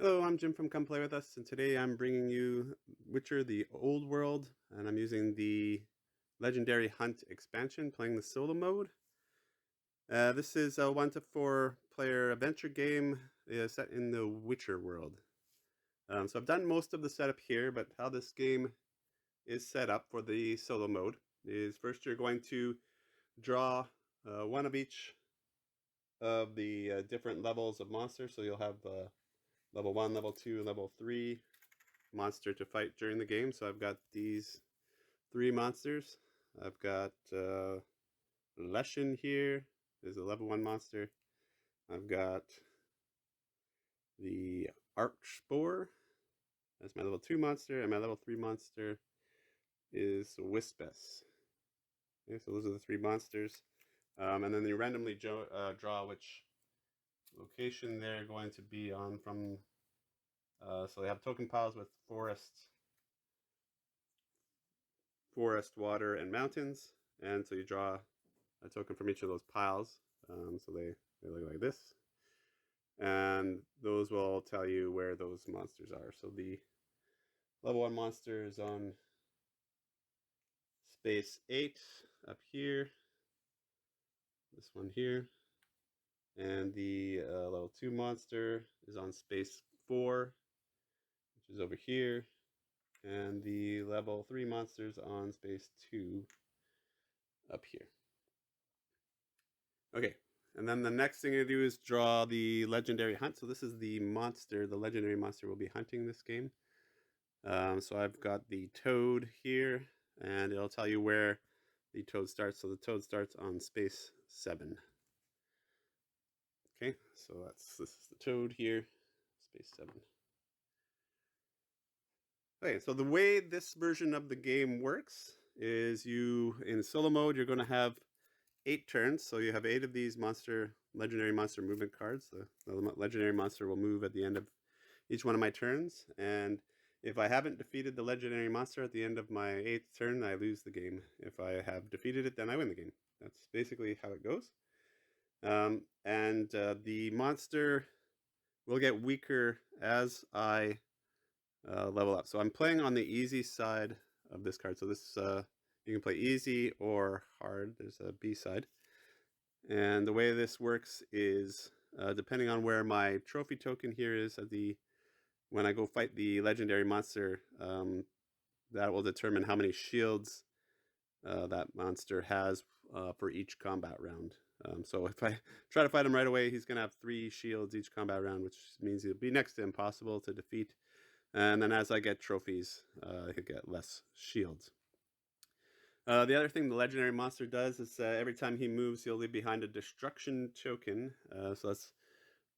Hello, I'm Jim from Come Play With Us, and today I'm bringing you Witcher the Old World, and I'm using the Legendary Hunt expansion, playing the solo mode. This is a 1 to 4 player adventure game set in the Witcher world. So I've done most of the setup here, but how this game is set up for the solo mode is first you're going to draw one of each of the different levels of monsters. So you'll have level 1, level 2, level 3 monster to fight during the game. So I've got these 3 monsters. I've got Leshen here is a level 1 monster. I've got the Archspore as my level 2 monster, and my level 3 monster is Wispess. Okay, so those are the 3 monsters. And then you randomly draw which location they're going to be on from. So they have token piles with forest, water, and mountains. And so you draw a token from each of those piles. So they look like this. And those will tell you where those monsters are. So the level 1 monster is on space 8 up here. This one here. And the level 2 monster is on space 4, which is over here. And the level 3 monsters on space 2 up here. Okay, and then the next thing to do is draw the legendary hunt. So this is the monster, the legendary monster will be hunting this game. So I've got the toad here, and it'll tell you where the toad starts. So the toad starts on space 7. Okay, so this is the toad here, space 7. Okay, so the way this version of the game works is in solo mode, you're going to have 8 turns. So you have 8 of these legendary monster movement cards. The legendary monster will move at the end of each one of my turns. And if I haven't defeated the legendary monster at the end of my 8th turn, I lose the game. If I have defeated it, then I win the game. That's basically how it goes. The monster will get weaker as I level up. So I'm playing on the easy side of this card. So this you can play easy or hard. There's a B side. And the way this works is depending on where my trophy token here is when I go fight the legendary monster, that will determine how many shields that monster has for each combat round. So if I try to fight him right away, he's going to have 3 shields each combat round, which means he'll be next to impossible to defeat. And then as I get trophies, he'll get less shields. The other thing the legendary monster does is every time he moves, he'll leave behind a destruction token. So that's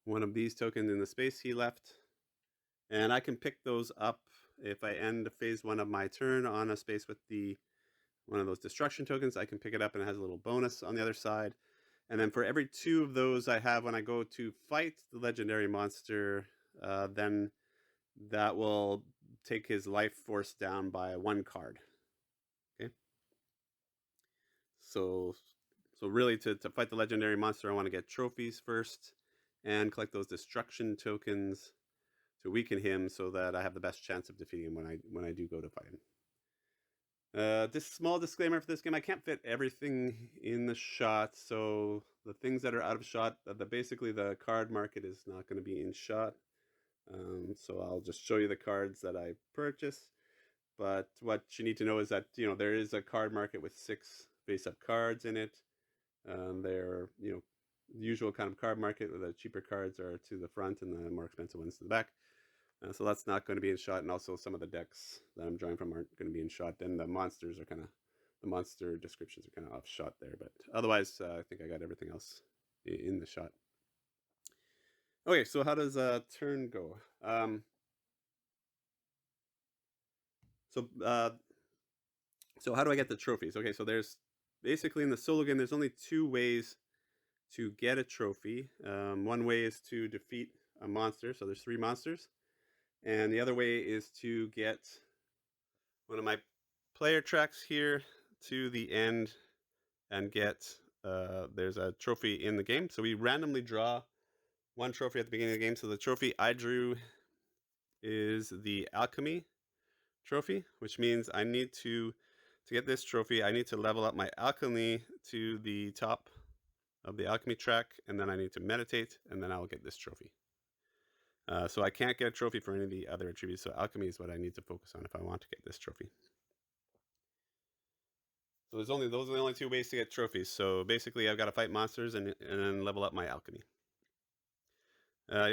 one of these tokens in the space he left. And I can pick those up if I end phase 1 of my turn on a space with one of those destruction tokens. I can pick it up and it has a little bonus on the other side. And then for every 2 of those I have when I go to fight the legendary monster, then that will take his life force down by 1 card. Okay. So really to fight the legendary monster, I want to get trophies first and collect those destruction tokens to weaken him so that I have the best chance of defeating him when I do go to fight him. This small disclaimer for this game: I can't fit everything in the shot, so the things that are out of shot, basically the card market is not going to be in shot. So I'll just show you the cards that I purchased. But what you need to know is that there is a card market with 6 face-up cards in it. They're the usual kind of card market where the cheaper cards are to the front and the more expensive ones to the back. So that's not going to be in shot, and also some of the decks that I'm drawing from aren't going to be in shot. And the monster descriptions are kind of off shot there, but otherwise, I think I got everything else in the shot. Okay, so how does a turn go? So how do I get the trophies? Okay, so there's basically in the solo game, there's only 2 ways to get a trophy. One way is to defeat a monster, so there's 3 monsters. And the other way is to get one of my player tracks here to the end and get, there's a trophy in the game. So we randomly draw 1 trophy at the beginning of the game. So the trophy I drew is the alchemy trophy, which means I need to get this trophy, I need to level up my alchemy to the top of the alchemy track, and then I need to meditate, and then I'll get this trophy. So I can't get a trophy for any of the other attributes, so alchemy is what I need to focus on if I want to get this trophy. So those are the only two ways to get trophies. So basically, I've got to fight monsters and then level up my alchemy.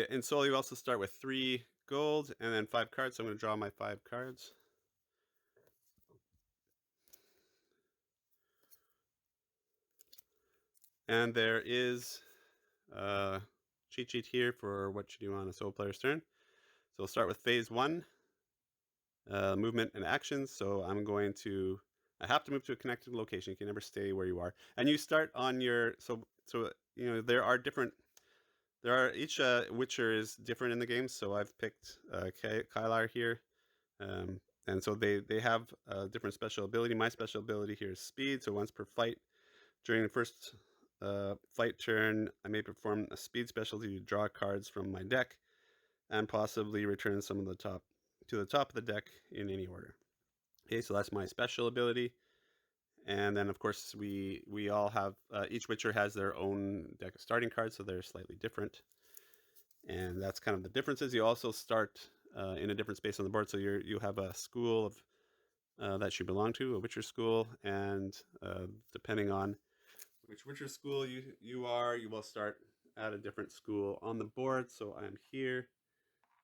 In Soul, you also start with 3 gold and then 5 cards. So I'm going to draw my 5 cards. And there is a cheat sheet here for what you do on a Soul player's turn. So we'll start with phase 1, movement and actions. So I have to move to a connected location. You can never stay where you are. And you start on your, there are each Witcher is different in the game. So I've picked Kylar here. And so they have a different special ability. My special ability here is speed. So once per fight, during the first fight turn, I may perform a speed specialty to draw cards from my deck and possibly return some of the top to the top of the deck in any order. Okay, so that's my special ability. And then, of course, we all have, each Witcher has their own deck of starting cards, so they're slightly different. And that's kind of the differences. You also start in a different space on the board, so you have a school of that you belong to, a Witcher school, and depending on which Witcher school you are, you will start at a different school on the board. So I'm here,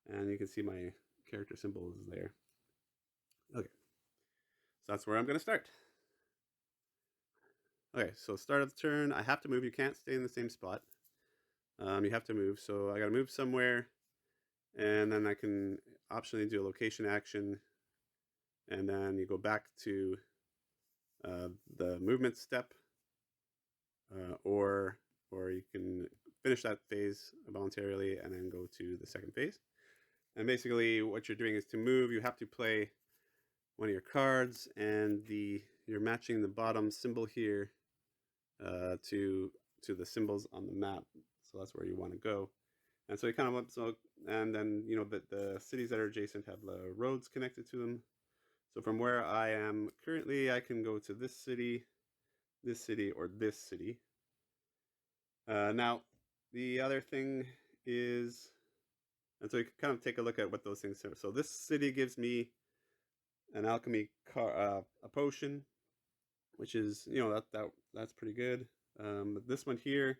and you can see my character symbol is there. Okay, so that's where I'm going to start. Okay, so start of the turn, I have to move. You can't stay in the same spot. You have to move, so I got to move somewhere, and then I can optionally do a location action, and then you go back to the movement step, or you can finish that phase voluntarily and then go to the second phase. And basically what you're doing is to move, you have to play one of your cards, and you're matching the bottom symbol here to the symbols on the map. So that's where you want to go. And so you kind of, and then, the cities that are adjacent have the roads connected to them. So from where I am currently, I can go to this city, or this city. Now, the other thing is, and so you can kind of take a look at what those things are. So this city gives me an alchemy a potion, which is, that's pretty good. But this one here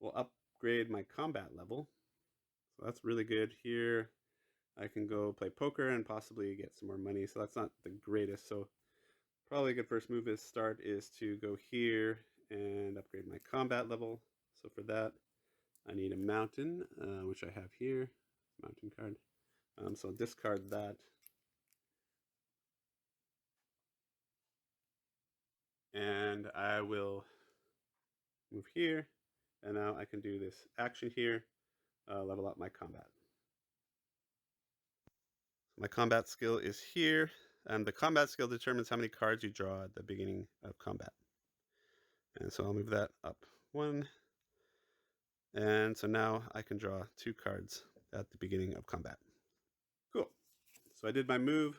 will upgrade my combat level. So that's really good. Here I can go play poker and possibly get some more money. So that's not the greatest. So probably a good first move is to go here and upgrade my combat level. So for that, I need a mountain, which I have here, mountain card. So I'll discard that. And I will move here, and now I can do this action here, level up my combat. So my combat skill is here, and the combat skill determines how many cards you draw at the beginning of combat. And so I'll move that up 1. And so now I can draw 2 cards at the beginning of combat. Cool. So I did my move,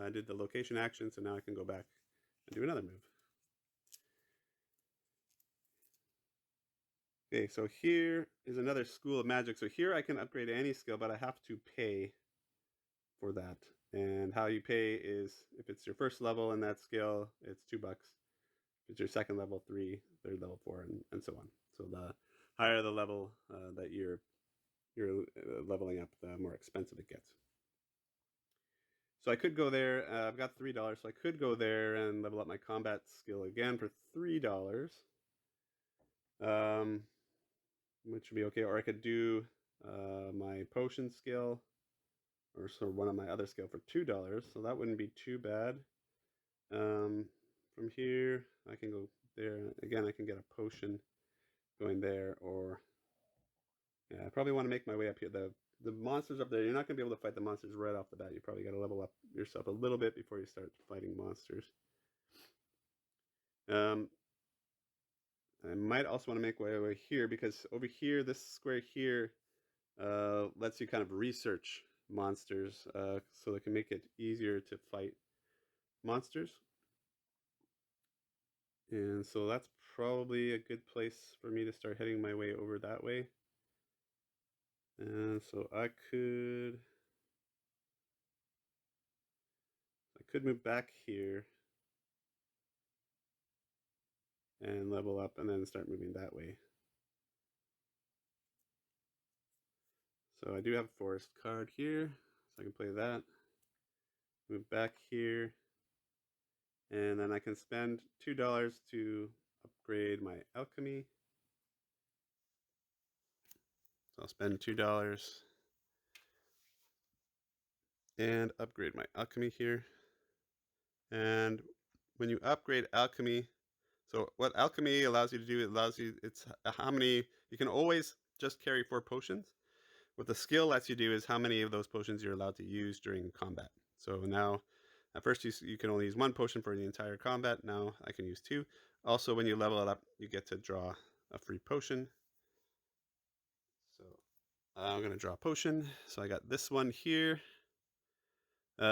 I did the location action, so now I can go back and do another move. Okay, so here is another school of magic. So here I can upgrade any skill, but I have to pay for that. And how you pay is, if it's your first level in that skill, it's $2. If it's your second level, 3, third level, 4, and so on. So the higher the level that you're leveling up, the more expensive it gets. So I could go there. I've got $3, so I could go there and level up my combat skill again for $3, which would be okay. Or I could do my potion skill, or sort of one of my other skill for $2, so that wouldn't be too bad. From here, I can go there. Again, I can get a potion going there, or yeah, I probably want to make my way up here. The monsters up there, you're not going to be able to fight the monsters right off the bat. You probably got to level up yourself a little bit before you start fighting monsters. I might also want to make way here, because over here, this square here lets you kind of research monsters, so they can make it easier to fight monsters. And so that's probably a good place for me to start heading my way over that way. And so I could move back here and level up and then start moving that way. So I do have a forest card here, so I can play that. Move back here, and then I can spend $2 to upgrade my alchemy. So I'll spend $2 and upgrade my alchemy here. And when you upgrade alchemy, so what alchemy allows you to do, it's how many, you can always just carry 4 potions. What the skill lets you do is how many of those potions you're allowed to use during combat. So now, at first you can only use 1 potion for the entire combat. Now I can use 2. Also, when you level it up, you get to draw a free potion. So I'm going to draw a potion. So I got this one here.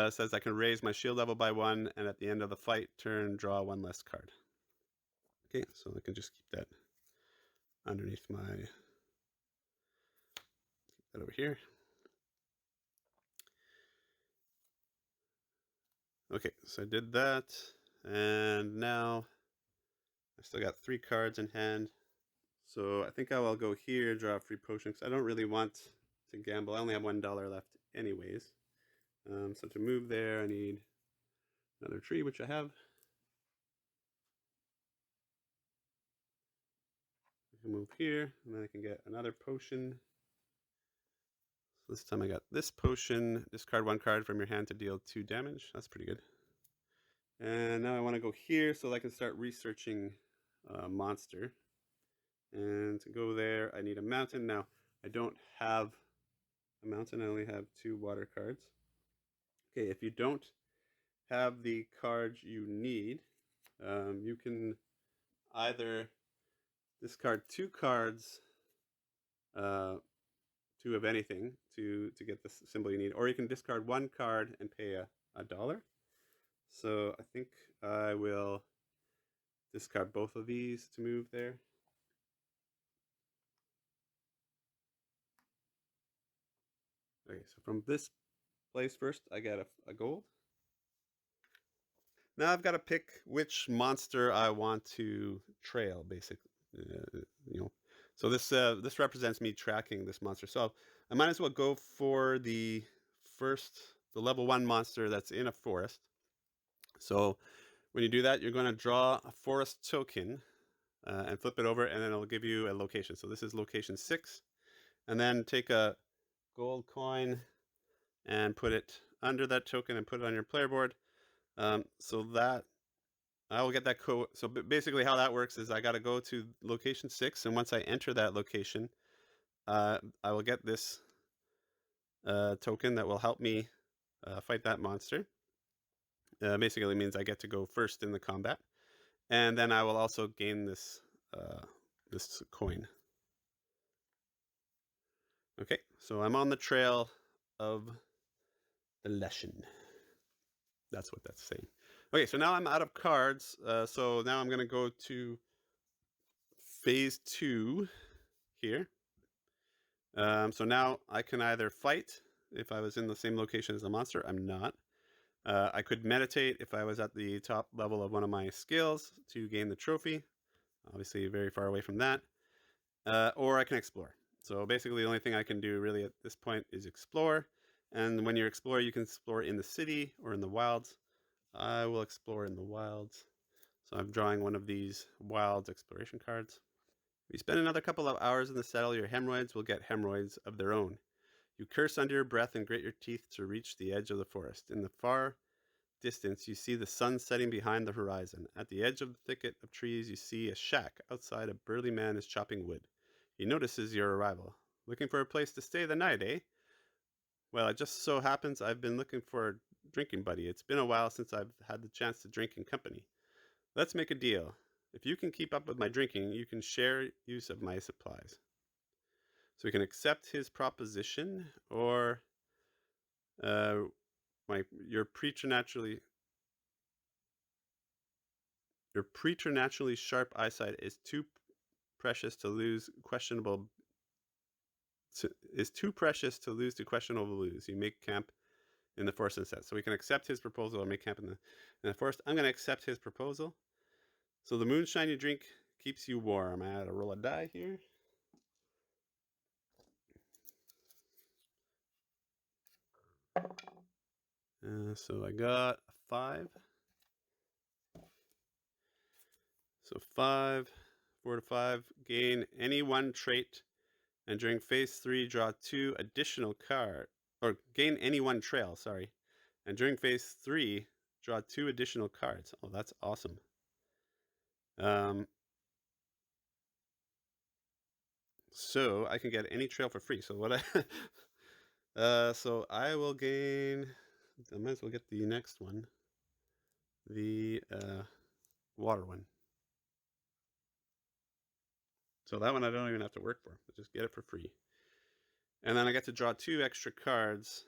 Says I can raise my shield level by 1, and at the end of the fight turn, draw 1 less card. Okay, so I can just keep that underneath that over here. Okay, so I did that, and now I still got 3 cards in hand. So I think I will go here, draw a free potion, because I don't really want to gamble. I only have $1 left anyways. So to move there, I need another tree, which I have. I can move here, and then I can get another potion. So this time I got this potion. Discard 1 card from your hand to deal 2 damage. That's pretty good. And now I want to go here so that I can start researching a monster. And to go there, I need a mountain. Now, I don't have a mountain. I only have 2 water cards. Okay, if you don't have the cards you need, you can either discard 2 cards, 2 of anything, to get the symbol you need, or you can discard 1 card and pay a dollar. So I think I will discard both of these to move there. Okay, so from this place first, I get a gold. Now I've got to pick which monster I want to trail, basically. So this represents me tracking this monster. So I might as well go for the level 1 monster that's in a forest. So when you do that, you're going to draw a forest token and flip it over, and then it'll give you a location. So this is location 6, and then take a gold coin and put it under that token and put it on your player board. So that I will get that code. So basically how that works is I got to go to location 6, and once I enter that location, I will get this token that will help me fight that monster. Basically means I get to go first in the combat, and then I will also gain this this coin. Okay, so I'm on the trail of the Leshen. That's what that's saying. Okay, so now I'm out of cards. So now I'm going to go to phase 2 here. So now I can either fight if I was in the same location as the monster. I'm not. I could meditate if I was at the top level of one of my skills to gain the trophy. Obviously very far away from that. Or I can explore. So basically the only thing I can do really at this point is explore. And when you explore, you can explore in the city or in the wilds. I will explore in the wilds. So I'm drawing one of these wilds exploration cards. If you spend another couple of hours in the saddle, your hemorrhoids will get hemorrhoids of their own. You curse under your breath and grit your teeth to reach the edge of the forest. In the far distance, you see the sun setting behind the horizon. At the edge of the thicket of trees, you see a shack. Outside, a burly man is chopping wood. He notices your arrival. Looking for a place to stay the night, eh? Well, it just so happens I've been looking for a drinking buddy. It's been a while since I've had the chance to drink in company. Let's make a deal. If you can keep up with my drinking, you can share use of my supplies. So we can accept his proposition, or Your preternaturally sharp eyesight is too precious to lose questionable blues. You make camp in the forest instead. So we can accept his proposal or make camp in the forest. I'm going to accept his proposal. So the moonshine you drink keeps you warm. I had to roll a die here. So I got a 5. So 5, 4 to 5. Gain any one trait, and during phase 3, draw 2 additional cards. Or gain any one trail, sorry. And during phase 3, draw 2 additional cards. Oh, that's awesome. So I can get any trail for free. So what so I will gain, I might as well get the next one. The water one. So that one I don't even have to work for. I just get it for free. And then I get to draw 2 extra cards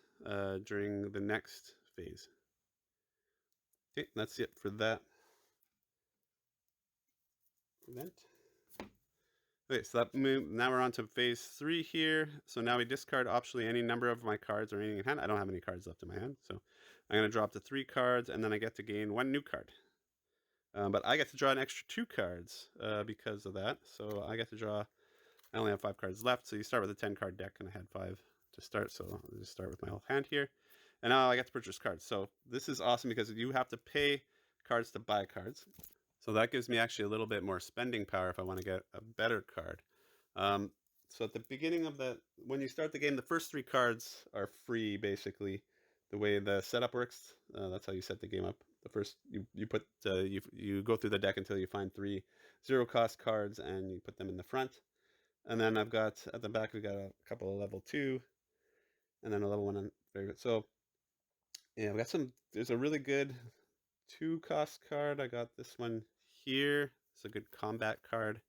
during the next phase. Okay, that's it for that event. Okay, so now we're on to phase 3 here. So now we discard optionally any number of my cards or anything in hand. I don't have any cards left in my hand, so I'm going to drop the 3 cards, and then I get to gain 1 new card. But I get to draw an extra 2 cards because of that. So I get to draw, I only have 5 cards left. So you start with a 10 card deck, and I had 5 to start. So I'll just start with my whole hand here. And now I get to purchase cards. So this is awesome because you have to pay cards to buy cards. So that gives me actually a little bit more spending power if I want to get a better card. So at the beginning of when you start the game, the first 3 cards are free, basically. The way the setup works, that's how you set the game up. The first, you go through the deck until you find 3 zero-cost cards, and you put them in the front. And then I've got, at the back, we've got a couple of level 2, and then a level 1. Very good. So, yeah, we got there's a really good 2-cost card. I got this one here. It's a good combat card.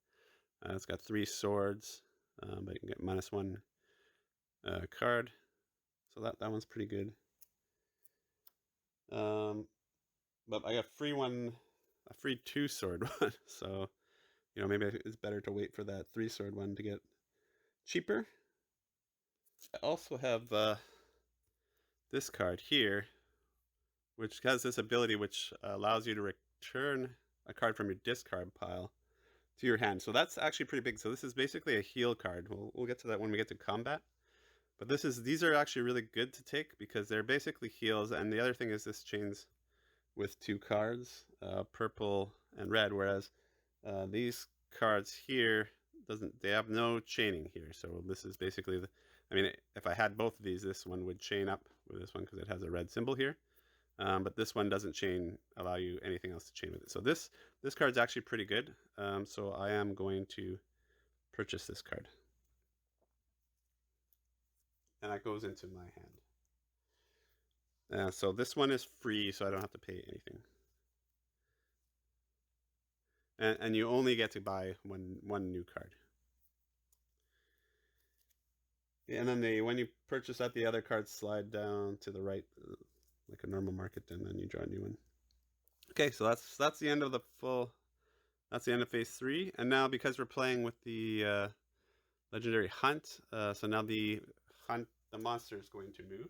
It's got 3 swords, but you can get -1 card. So that one's pretty good. But I got a free 2-sword one. So, maybe it's better to wait for that 3-sword one to get cheaper. I also have this card here, which has this ability which allows you to return a card from your discard pile to your hand. So that's actually pretty big. So this is basically a heal card. We'll get to that when we get to combat. But these are actually really good to take because they're basically heals. And the other thing is this chains with 2 cards, purple and red, whereas these cards here they have no chaining here. So this is basically if I had both of these, this one would chain up with this one because it has a red symbol here. But this one doesn't allow you anything else to chain with it. So this card's actually pretty good. So I am going to purchase this card. And that goes into my hand. So this one is free, so I don't have to pay anything. And you only get to buy one new card. And then when you purchase that, the other cards slide down to the right, like a normal market, and then you draw a new one. Okay, so that's the end of that's the end of phase 3. And now because we're playing with the legendary hunt, so now the monster is going to move.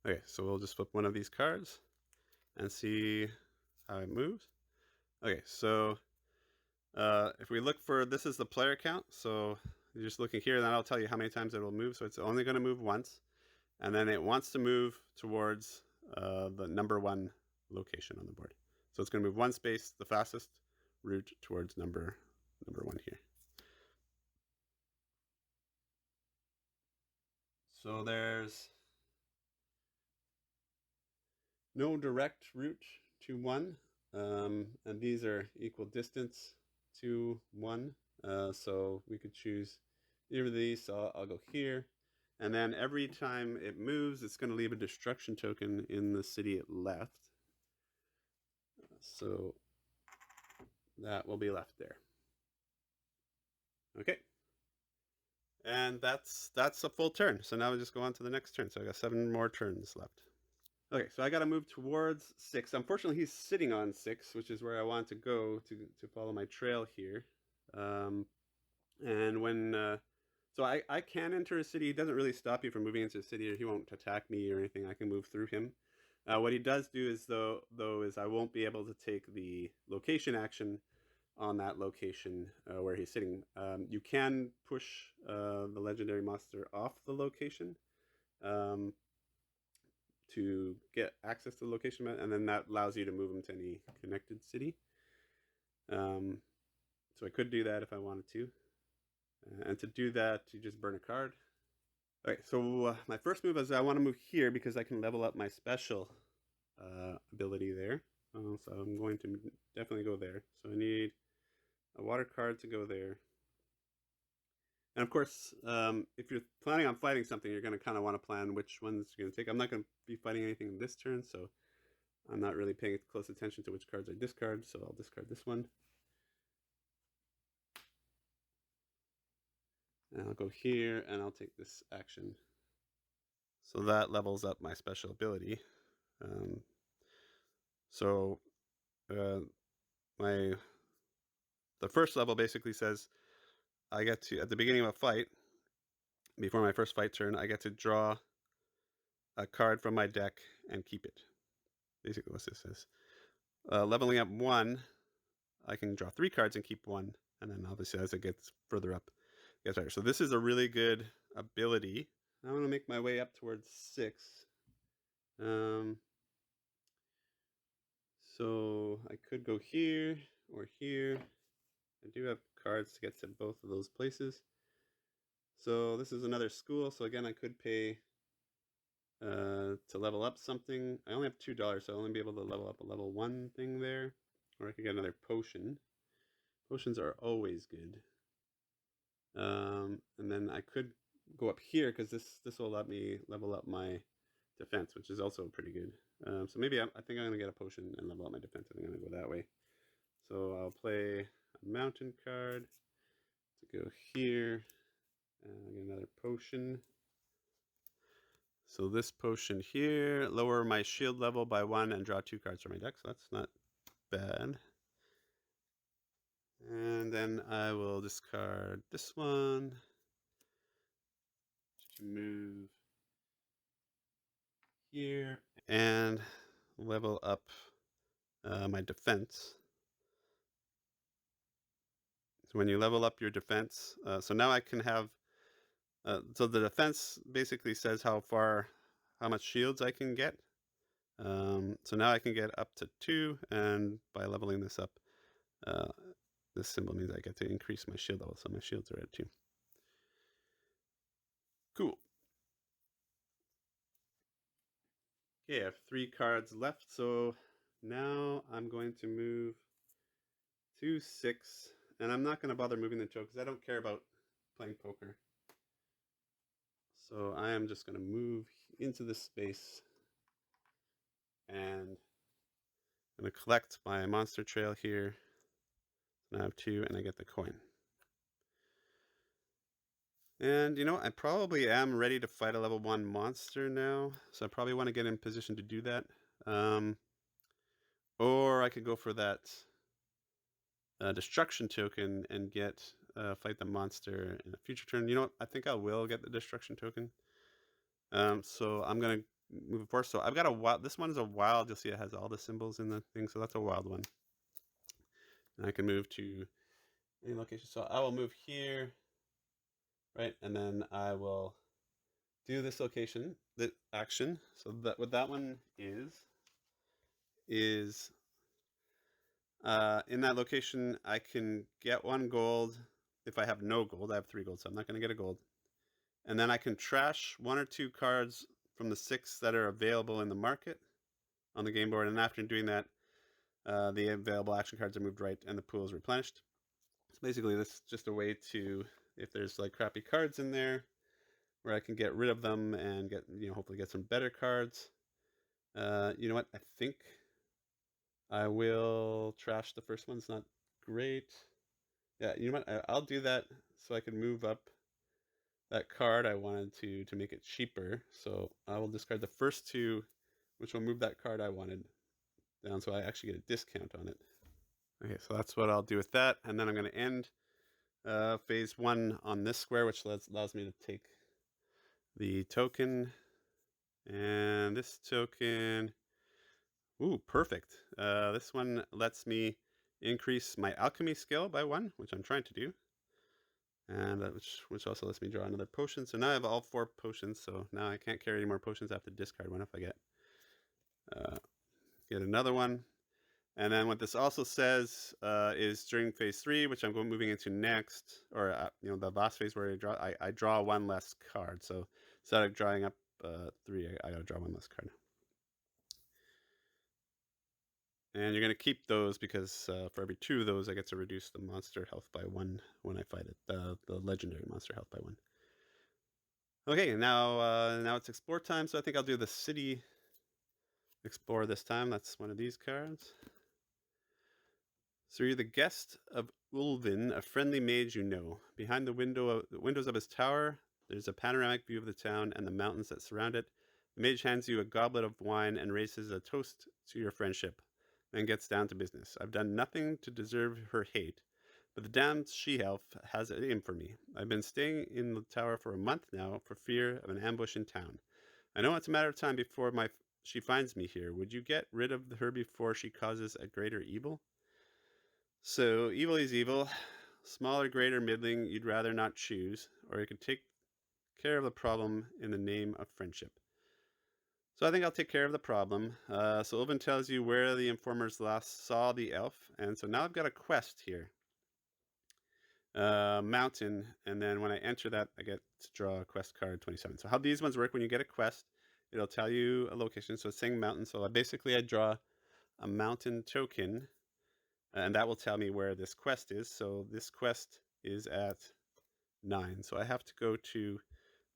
Okay, so we'll just flip one of these cards and see how it moves. Okay, so if we look for, this is the player count. So you're just looking here, and that'll tell you how many times it will move. So it's only going to move once. And then it wants to move towards the number 1 location on the board. So it's going to move 1 space, the fastest route towards number 1 here. So there's no direct route to 1, and these are equal distance to 1. So we could choose either of these. So I'll go here. And then every time it moves, it's going to leave a destruction token in the city it left. So that will be left there. Okay. And that's a full turn. So now we just go on to the next turn. So I got 7 more turns left. Okay, so I got to move towards 6. Unfortunately, he's sitting on 6, which is where I want to go to follow my trail here. Um, and when so I can enter a city. He doesn't really stop you from moving into a city, or he won't attack me or anything. I can move through him. What he does do is though is I won't be able to take the location action on that location where he's sitting. You can push the legendary monster off the location um, to get access to the location, and then that allows you to move him to any connected city. So I could do that if I wanted to. And to do that, you just burn a card. Okay, so my first move is I want to move here because I can level up my special ability there. So I'm going to definitely go there. So I need a water card to go there. And of course, if you're planning on fighting something, you're going to kind of want to plan which ones you're going to take. I'm not going to be fighting anything this turn, so I'm not really paying close attention to which cards I discard, so I'll discard this one. And I'll go here, and I'll take this action. So that levels up my special ability. So the first level basically says I get to, at the beginning of a fight, before my first fight turn, I get to draw a card from my deck and keep it. Basically what this is. Leveling up 1, I can draw 3 cards and keep 1, and then obviously as it gets further up, it gets better. So this is a really good ability. I'm going to make my way up towards 6. So I could go here or here. I do have cards to get to both of those places. So this is another school. So again, I could pay to level up something. I only have $2, so I'll only be able to level up a level 1 thing there. Or I could get another potion. Potions are always good. And then I could go up here because this will let me level up my defense, which is also pretty good. So maybe I think I'm going to get a potion and level up my defense. I'm going to go that way. So I'll play a mountain card to go here. I'll get another potion. So this potion here, lower my shield level by 1 and draw 2 cards from my deck. So that's not bad. And then I will discard this one to move here and level up my defense. So when you level up your defense, so now I can have, so the defense basically says how much shields I can get. So now I can get up to 2, and by leveling this up, this symbol means I get to increase my shield level, so my shields are at 2. Cool. Okay, I have 3 cards left, so now I'm going to move to 6, and I'm not going to bother moving the choke because I don't care about playing poker. So I am just going to move into this space, and I'm going to collect my monster trail here. And I have 2, and I get the coin. And you know, I probably am ready to fight a level 1 monster now, so I probably want to get in position to do that. Or I could go for that destruction token and get fight the monster in a future turn. You know what? I think I will get the destruction token. So I'm gonna move it forward. So I've got a wild. This one is a wild. You'll see it has all the symbols in the thing. So that's a wild one. And I can move to any location. So I will move here, right, and then I will do this location, the action. So that what that one is in that location I can get 1 gold. If I have no gold, I have 3 gold, so I'm not going to get a gold. And then I can trash 1 or 2 cards from the 6 that are available in the market on the game board. And after doing that, the available action cards are moved right and the pool is replenished. So basically, this is just a way to, if there's like crappy cards in there, where I can get rid of them and get, hopefully get some better cards. You know what? I think I will trash the first one. It's not great. Yeah, you know what? I'll do that so I can move up that card, I wanted to make it cheaper. So I will discard the first two, which will move that card I wanted down, so I actually get a discount on it. Okay, so that's what I'll do with that, and then I'm going to end phase 1 on this square, which allows me to take the token, and this token, ooh, perfect. This one lets me increase my alchemy skill by 1, which I'm trying to do, and which also lets me draw another potion. So now I have all 4 potions, so now I can't carry any more potions. I have to discard one if I get another one. And then what this also says is during phase 3, which I'm moving into next, or the last phase where I draw 1 less card. So instead of drawing up 3, I gotta draw 1 less card. And you're gonna keep those because for every 2 of those, I get to reduce the monster health by 1 when I fight it, the legendary monster health by 1. Okay, now it's explore time. So I think I'll do the city explorer this time. That's one of these cards. So you're the guest of Ulvin, a friendly mage you know. Behind the windows of his tower, there's a panoramic view of the town and the mountains that surround it. The mage hands you a goblet of wine and raises a toast to your friendship, then gets down to business. I've done nothing to deserve her hate, but the damned she-elf has it in for me. I've been staying in the tower for a month now for fear of an ambush in town. I know it's a matter of time before she finds me here. Would you get rid of her before she causes a greater evil? So evil is evil. Smaller, greater, middling, you'd rather not choose, or you could take care of the problem in the name of friendship. So I think I'll take care of the problem. So Ulvin tells you where the informers last saw the elf, and so now I've got a quest here. Mountain, and then when I enter that, I get to draw a quest card 27. So how these ones work, when you get a quest, it'll tell you a location. So it's saying mountain. So I draw a mountain token, and that will tell me where this quest is. So this quest is at 9. So I have to go to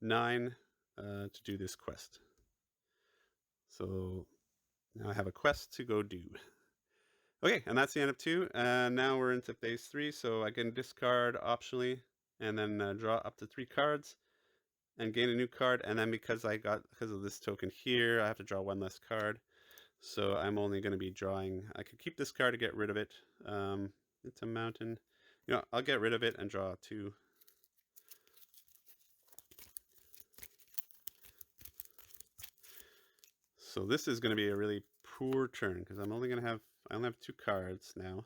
9 to do this quest. So now I have a quest to go do. Okay, and that's the end of 2. And now we're into phase 3. So I can discard optionally and then draw up to 3 cards and gain a new card. And then because of this token here, I have to draw 1 less card. So I'm only going to be drawing. I could keep this card to get rid of it. It's a mountain. I'll get rid of it and draw 2. So this is going to be a really poor turn because I only have 2 cards now,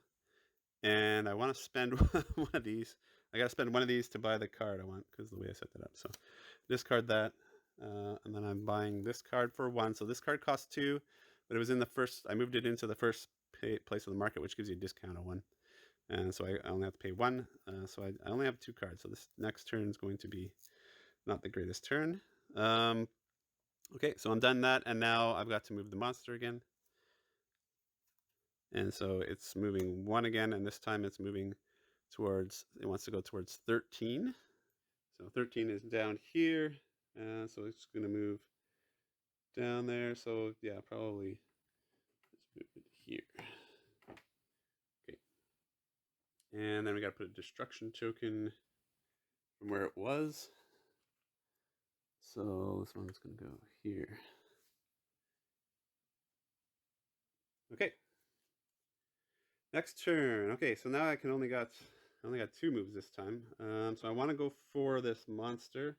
and I want to spend one of these. I got to spend one of these to buy the card I want because of the way I set that up. So discard that, and then I'm buying this card for 1. So this card costs 2, but it was in the first. I moved it into the first place of the market, which gives you a discount on 1. And so I only have to pay 1. So I only have 2 cards. So this next turn is going to be not the greatest turn. Okay, so I'm done that, and now I've got to move the monster again. And so it's moving 1 again, and this time it's moving towards, it wants to go towards 13. So 13 is down here, so it's going to move down there. So yeah, probably let's move it here. Okay. And then we got to put a destruction token from where it was. So this one's going to go here. Okay. Next turn. Okay, so now I only got 2 moves this time. So I want to go for this monster.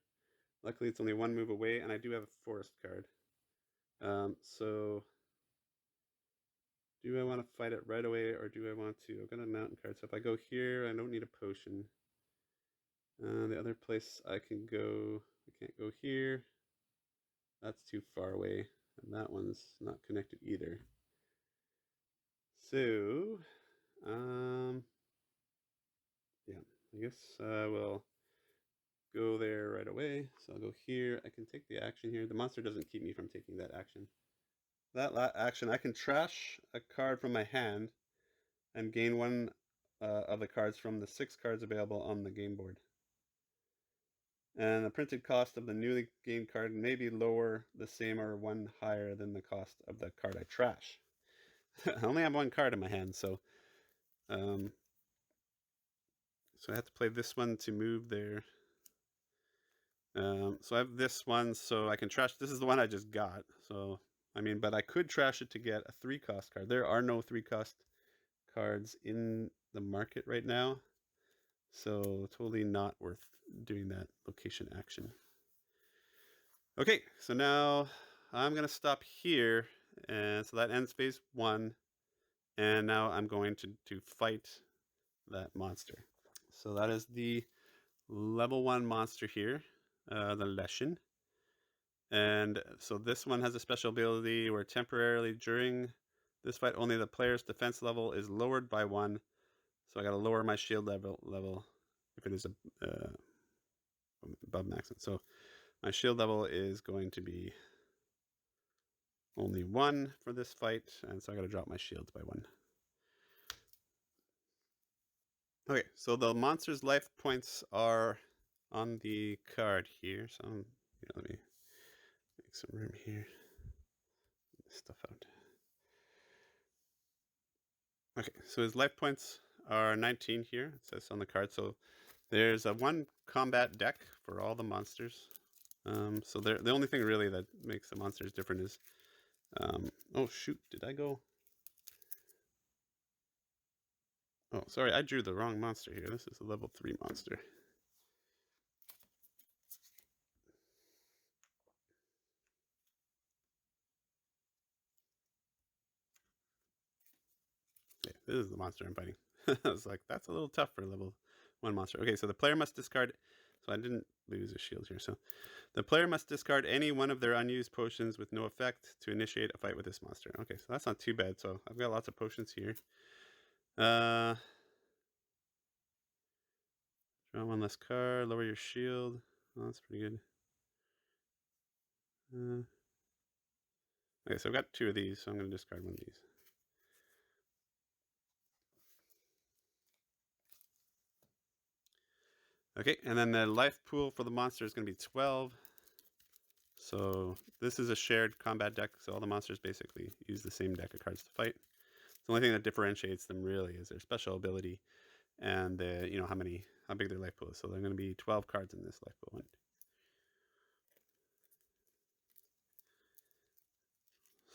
Luckily, it's only 1 move away, and I do have a forest card. So do I want to fight it right away, or do I want to? I've got a mountain card, so if I go here, I don't need a potion. The other place I can go, I can't go here. That's too far away, and that one's not connected either. So, yeah, I guess we'll go there right away. So I'll go here. I can take the action here. The monster doesn't keep me from taking that action. That action, I can trash a card from my hand and gain 1 of the cards from the 6 cards available on the game board. And the printed cost of the newly gained card may be lower, the same, or 1 higher than the cost of the card I trash. I only have 1 card in my hand, so I have to play this one to move there. So I have this one, so I can trash. This is the one I just got. So, I mean, but I could trash it to get a 3-cost card. There are no 3-cost cards in the market right now. So totally not worth doing that location action. Okay, so now I'm going to stop here. And so that ends phase 1. And now I'm going to fight that monster. So that is the level 1 monster here, the Leshen. And so this one has a special ability where temporarily during this fight, only the player's defense level is lowered by 1. So I got to lower my shield level if it is above maximum. So my shield level is going to be only 1 for this fight, and so I got to drop my shields by 1. Okay, so the monster's life points are on the card here. So let me make some room here. Get this stuff out. Okay, so his life points are 19 here. It says on the card. So there's a 1 combat deck for all the monsters. So the only thing really that makes the monsters different is, oh shoot, did I go? Oh, sorry, I drew the wrong monster here. This is a level 3 monster. Yeah, this is the monster I'm fighting. I was like, that's a little tough for a level 1 monster. Okay, so the player must discard, so I didn't lose a shield here. So the player must discard any one of their unused potions with no effect to initiate a fight with this monster. Okay, so that's not too bad. So I've got lots of potions here. Draw 1 less card, lower your shield. Oh, that's pretty good. Okay, so I've got 2 of these, so I'm going to discard 1 of these. Okay, and then the life pool for the monster is going to be 12. So this is a shared combat deck, so all the monsters basically use the same deck of cards to fight. The only thing that differentiates them really is their special ability and how big their life pool is. So they're going to be 12 cards in this life pool.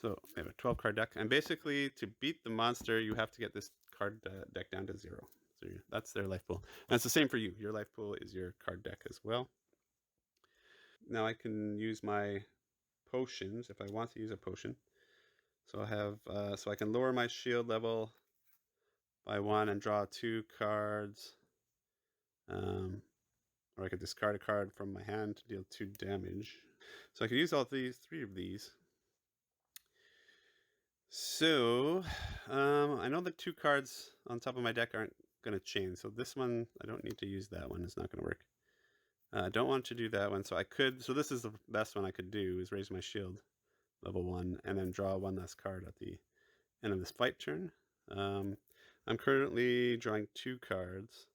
So they have a 12 card deck, and basically to beat the monster, you have to get this card deck down to 0. So that's their life pool. And it's the same for you. Your life pool is your card deck as well. Now I can use my potions if I want to use a potion. So I have, so I can lower my shield level by 1 and draw 2 cards. Or I could discard a card from my hand to deal 2 damage. So I could use all 3 of these. So I know the 2 cards on top of my deck aren't going to change. So this one, I don't need to use that one. It's not going to work. I don't want to do that one. So I could, so this is the best one I could do is raise my shield level 1 and then draw 1 less card at the end of this fight turn. I'm currently drawing 2 cards.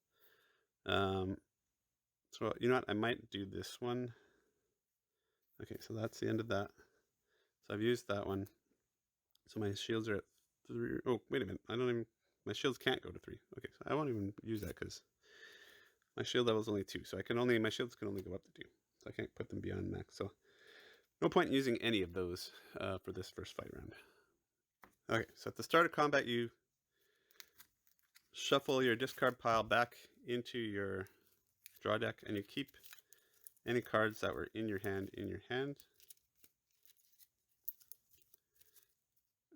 So you know what? I might do this one. Okay, so that's the end of that. So I've used that one. So my shields are at 3. Oh, wait a minute. My shields can't go to 3. Okay, so I won't even use that because my shield level is only 2. So my shields can only go up to 2. So I can't put them beyond max. So no point in using any of those for this first fight round. Okay, so at the start of combat, you shuffle your discard pile back into your draw deck, and you keep any cards that were in your hand in your hand.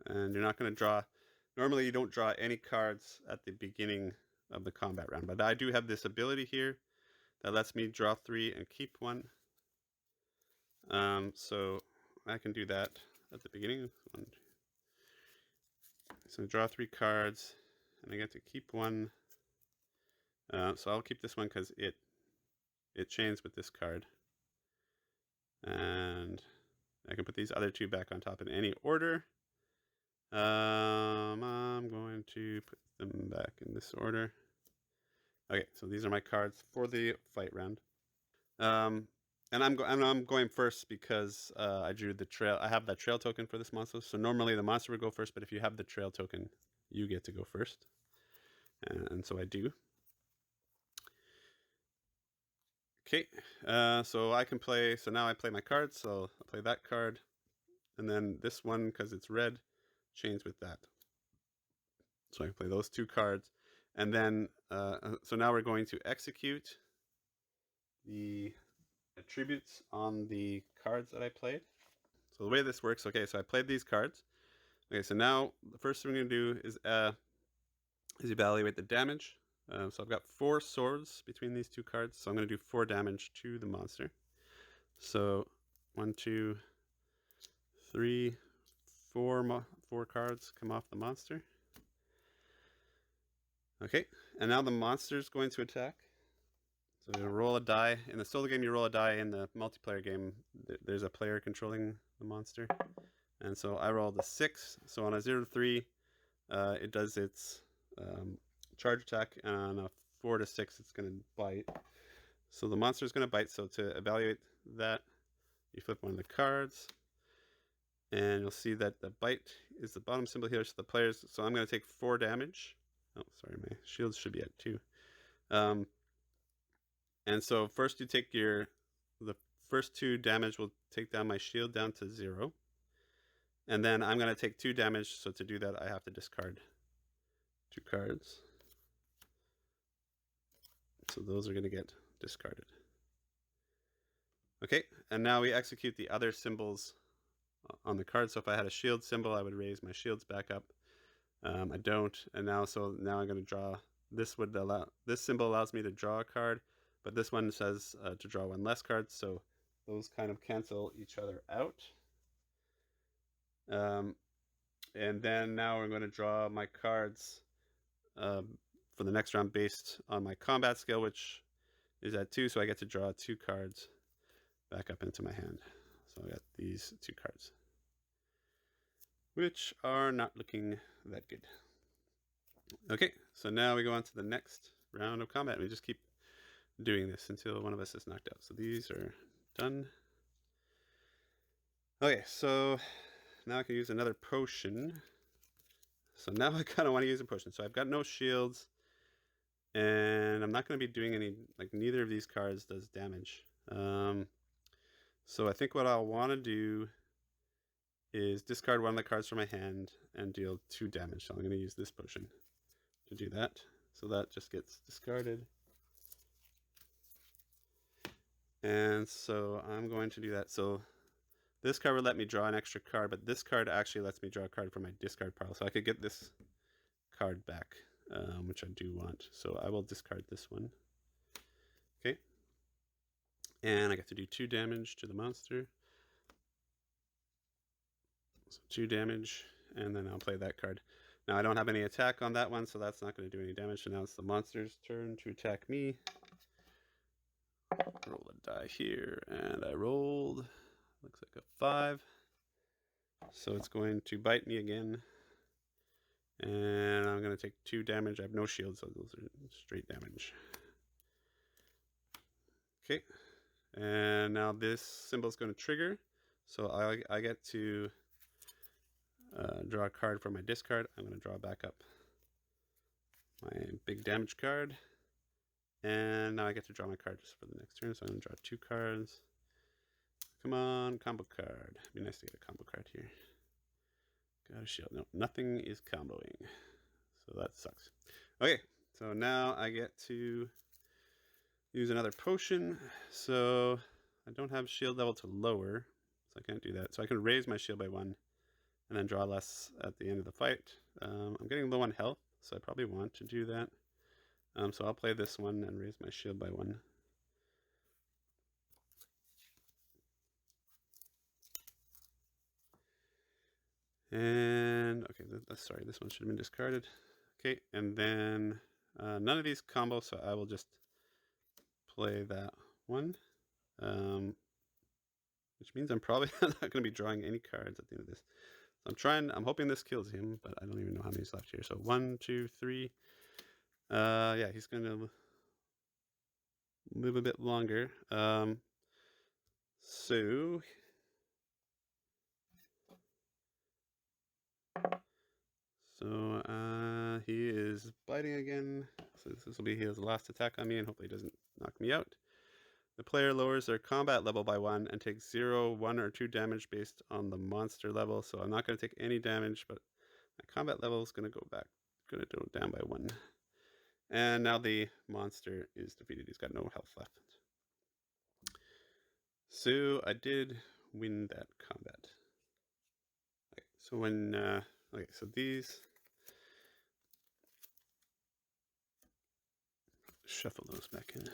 And you're not going to draw, normally you don't draw any cards at the beginning of the combat round, but I do have this ability here that lets me draw 3 and keep 1. So I can do that at the beginning. So draw 3 cards, and I get to keep 1. So I'll keep this one because it chains with this card. And I can put these other 2 back on top in any order. I'm going to put them back in this order. Okay, so these are my cards for the fight round. And I'm going first because I drew the trail. I have that trail token for this monster. So normally the monster would go first, but if you have the trail token, you get to go first. And so I do. Okay, so I can play, so now I play my cards, so I'll play that card, and then this one, because it's red, chains with that. So I can play those 2 cards, and then, so now we're going to execute the attributes on the cards that I played. So the way this works, okay, so I played these cards. Okay, so now the first thing we're going to do is evaluate the damage. So I've got 4 swords between these 2 cards, so I'm going to do 4 damage to the monster. So 1, 2, 3, 4 cards come off the monster. Okay, and now the monster is going to attack. So you roll a die. In the solo game, you roll a die. In the multiplayer game, there's a player controlling the monster. And so I rolled a 6. So on a 0 to 3, it does its charge attack, and on a 4 to 6, it's going to bite. So the monster is going to bite. So to evaluate that, you flip one of the cards, and you'll see that the bite is the bottom symbol here. So the players. So I'm going to take 4 damage. Oh, sorry, my shields should be at 2. And so first you take the first 2 damage will take down my shield down to 0. And then I'm going to take 2 damage. So to do that, I have to discard 2 cards. So those are going to get discarded. Okay, and now we execute the other symbols on the card. So if I had a shield symbol, I would raise my shields back up. I don't, and now I'm going to draw. This symbol allows me to draw a card, but this one says to draw 1 less card. So those kind of cancel each other out. And then now we're going to draw my cards for the next round based on my combat skill, which is at 2. So I get to draw 2 cards back up into my hand. So I got these 2 cards, which are not looking that good. Okay, so now we go on to the next round of combat. We just keep doing this until one of us is knocked out. So these are done. Okay, so now I can use another potion. So now I kind of want to use a potion. So I've got no shields, and I'm not going to be doing any, like neither of these cards does damage. So I think what I'll want to do is discard one of the cards from my hand and deal 2 damage. So I'm going to use this potion to do that. So that just gets discarded. And so I'm going to do that. So this card would let me draw an extra card, but this card actually lets me draw a card from my discard pile. So I could get this card back, which I do want. So I will discard this one. Okay. And I get to do 2 damage to the monster. So 2 damage, and then I'll play that card. Now I don't have any attack on that one, so that's not going to do any damage. So now it's the monster's turn to attack me. Roll a die here, and I rolled, looks like a 5. So it's going to bite me again. And I'm going to take 2 damage. I have no shield, so those are straight damage. Okay. And now this symbol is going to trigger. So I get to draw a card from my discard. I'm going to draw back up my big damage card. And now I get to draw my card just for the next turn. So I'm going to draw 2 cards. Come on, combo card. It'd be nice to get a combo card here. Got a shield. No, nothing is comboing. So that sucks. Okay, so now I get to use another potion. So I don't have shield level to lower, so I can't do that. So I can raise my shield by 1 and then draw less at the end of the fight. I'm getting low on health, so I probably want to do that. So I'll play this one and raise my shield by 1. And, okay, sorry, this one should have been discarded. Okay, and then none of these combos, so I will just play that one. Which means I'm probably not going to be drawing any cards at the end of this. So I'm hoping this kills him, but I don't even know how many's left here. So 1, 2, 3. Yeah, he's going to live a bit longer. So he is biting again. So this will be his last attack on me, and hopefully he doesn't knock me out. The player lowers their combat level by 1 and takes 0, 1, or 2 damage based on the monster level. So I'm not going to take any damage, but my combat level is going to go down by 1. And now the monster is defeated. He's got no health left. So I did win that combat. Okay, so so these, shuffle those back in.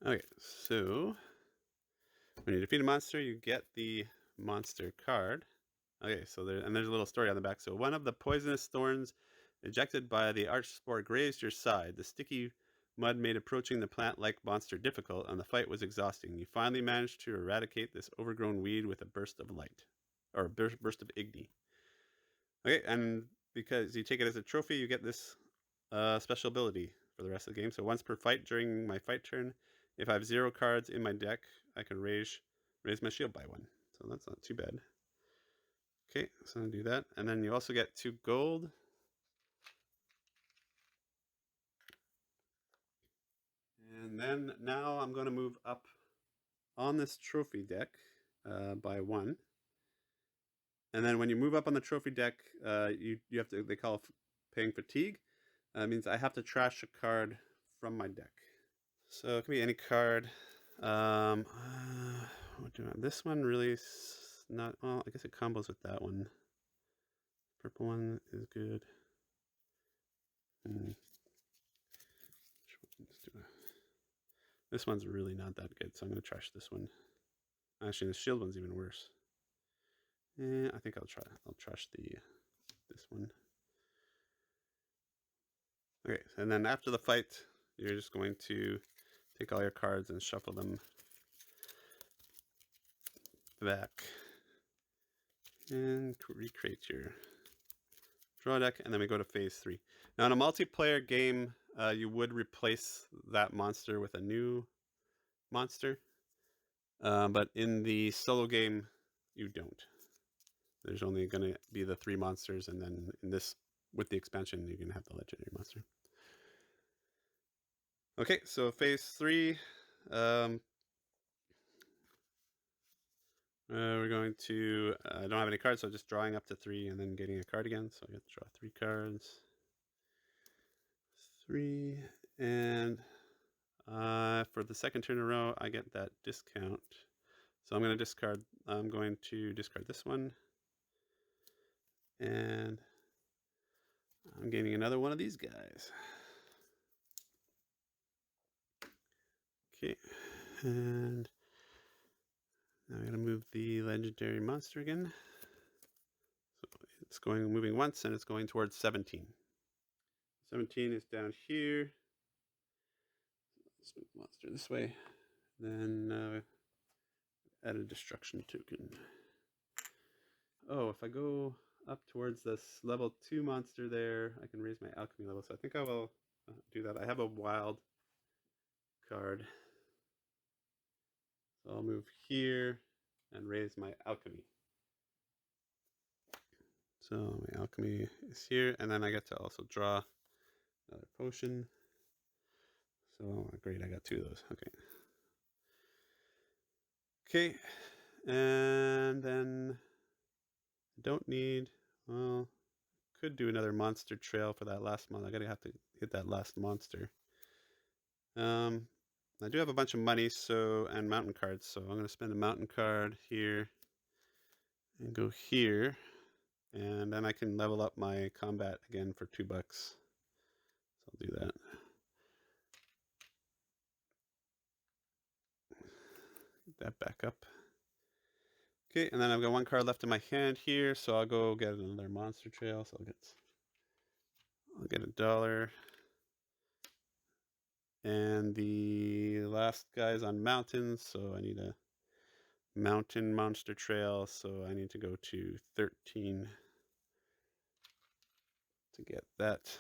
Okay, so when you defeat a monster, you get the monster card. Okay, so there's a little story on the back. So one of the poisonous thorns ejected by the archspore grazed your side. The sticky mud made approaching the plant-like monster difficult, and the fight was exhausting. You finally managed to eradicate this overgrown weed with a burst of light, or a burst of igni. Okay, and because you take it as a trophy, you get this special ability for the rest of the game. So once per fight during my fight turn, if I have 0 cards in my deck, I can raise my shield by 1. So that's not too bad. Okay, so I'm gonna do that. And then you also get 2 gold. And then now I'm gonna move up on this trophy deck by 1. And then when you move up on the trophy deck, you have to, they call it paying fatigue. Means I have to trash a card from my deck. So it can be any card. This one really not, well, I guess it combos with that one. Purple one is good. This one's really not that good, so I'm going to trash this one. Actually, the shield one's even worse. I think I'll trash this one. Okay, and then after the fight, you're just going to take all your cards and shuffle them back and recreate your draw deck, and then we go to phase 3. Now in a multiplayer game, you would replace that monster with a new monster, but in the solo game, you don't. There's only going to be the 3 monsters, and then in this, with the expansion, you're going to have the legendary monster. Okay, so phase 3, we're going to, I don't have any cards, so just drawing up to 3 and then getting a card again. So I get to draw 3 cards. 3, and for the second turn in a row, I get that discount. So I'm going to discard this one. And I'm gaining another one of these guys. Okay, and now I'm going to move the legendary monster again. So it's moving once, and it's going towards 17. 17 is down here. Let's move the monster this way. Then add a destruction token. Oh, if I go up towards this level 2 monster there, I can raise my alchemy level. So I think I will do that. I have a wild card. So I'll move here and raise my alchemy. So my alchemy is here, and then I get to also draw another potion. So great, I got 2 of those. Okay, and then I don't need, well, could do another monster trail for that last month. I gotta have to hit that last monster. I do have a bunch of money, and mountain cards, so I'm gonna spend a mountain card here and go here, and then I can level up my combat again for $2. So I'll do that. Get that back up. Okay, and then I've got 1 card left in my hand here, so I'll go get another monster trail. So I'll get $1. And the last guy's on mountains, so I need a mountain monster trail, so I need to go to 13 to get that